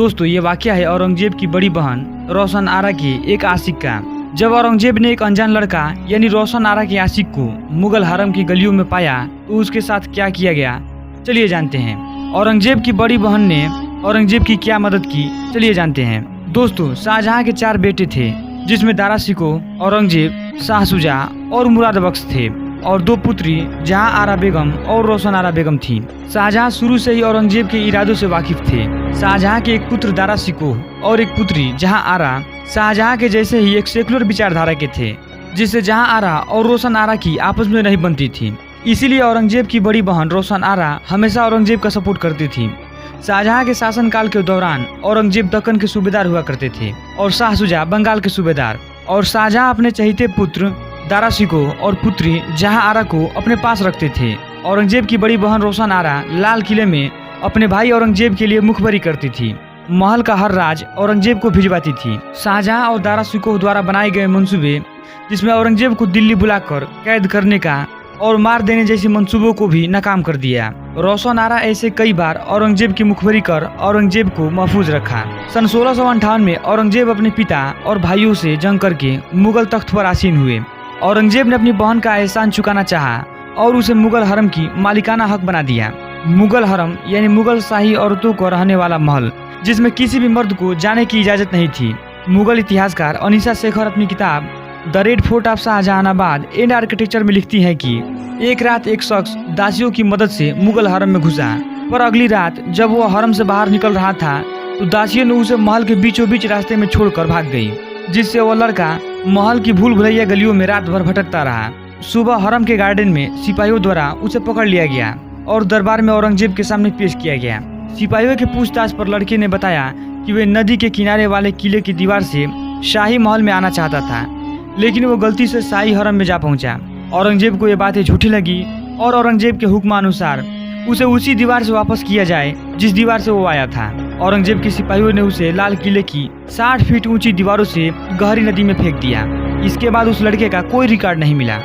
दोस्तों ये वाकया है औरंगजेब की बड़ी बहन रोशन आरा के एक आशिक का। जब औरंगजेब ने एक अनजान लड़का यानी रोशन आरा के आशिक को मुगल हरम की गलियों में पाया तो उसके साथ क्या किया गया, चलिए जानते हैं। औरंगजेब की बड़ी बहन ने औरंगजेब की क्या मदद की, चलिए जानते हैं। दोस्तों शाहजहां के 4 बेटे थे, जिसमें दारा शिकोह, औरंगजेब, शाह शुजा और मुराद बख्श थे, और 2 पुत्री जहां आरा बेगम और रोशन आरा बेगम थी। शाहजहां शुरू से ही औरंगजेब के इरादों से वाकिफ थे। शाहजहां के एक पुत्र दारा शिकोह और एक पुत्री जहां आरा शाहजहां के जैसे ही एक सेकुलर विचारधारा के थे, जिससे जहां आरा और रोशन आरा की आपस में नहीं बनती थी। इसीलिए औरंगजेब की बड़ी बहन रोशन आरा हमेशा औरंगजेब का सपोर्ट करती थी। शाहजहां के शासनकाल के दौरान औरंगजेब दक्कन के सूबेदार हुआ करते थे और शाह शुजा बंगाल के सूबेदार, और शाहजहां अपने चहेते पुत्र दारा शिकोह और पुत्री जहां आरा को अपने पास रखते थे। औरंगजेब की बड़ी बहन रोशन आरा लाल किले में अपने भाई औरंगजेब के लिए मुखबरी करती थी। महल का हर राज औरंगजेब को भिजवाती थी। शाहजहां और दारा शिकोह द्वारा बनाए गए मंसूबे, जिसमें औरंगजेब को दिल्ली बुलाकर कैद करने का और मार देने जैसे मंसूबों को भी नाकाम कर दिया। रोशन आरा ऐसे कई बार औरंगजेब की मुखबरी कर औरंगजेब को महफूज रखा। सन 1658 में औरंगजेब अपने पिता और भाइयों से जंग करके मुगल तख्त पर आसीन हुए। औरंगजेब ने अपनी बहन का एहसान चुकाना चाहा और उसे मुगल हरम की मालिकाना हक बना दिया। मुगल हरम यानी मुगल शाही औरतों को रहने वाला महल, जिसमें किसी भी मर्द को जाने की इजाजत नहीं थी। मुगल इतिहासकार अनीसा शेखर अपनी किताब the red fort of Shahjahanabad and architecture में लिखती है कि एक रात एक शख्स दासियों की मदद से मुगल हरम में घुसा, पर अगली रात जब वो हरम से बाहर निकल रहा था तो दासियों ने उसे महल के बीचों बीच रास्ते में छोड़कर भाग गई, जिससे वो लड़का महल की भूल भुलैया गलियों में रात भर भटकता रहा। सुबह हरम के गार्डन में सिपाहियों द्वारा उसे पकड़ लिया गया और दरबार में औरंगजेब के सामने पेश किया गया। सिपाहियों के पूछताछ पर लड़के ने बताया कि वे नदी के किनारे वाले किले की दीवार से शाही महल में आना चाहता था, लेकिन वो गलती से शाही हरम में जा पहुंचा। औरंगजेब को ये बातें झूठी लगी और औरंगजेब के हुक्मानुसार उसे उसी दीवार से वापस किया जाए जिस दीवार से वो आया था। औरंगजेब के सिपाहियों ने उसे लाल किले की 60 फीट ऊंची दीवारों से गहरी नदी में फेंक दिया। इसके बाद उस लड़के का कोई रिकॉर्ड नहीं मिला।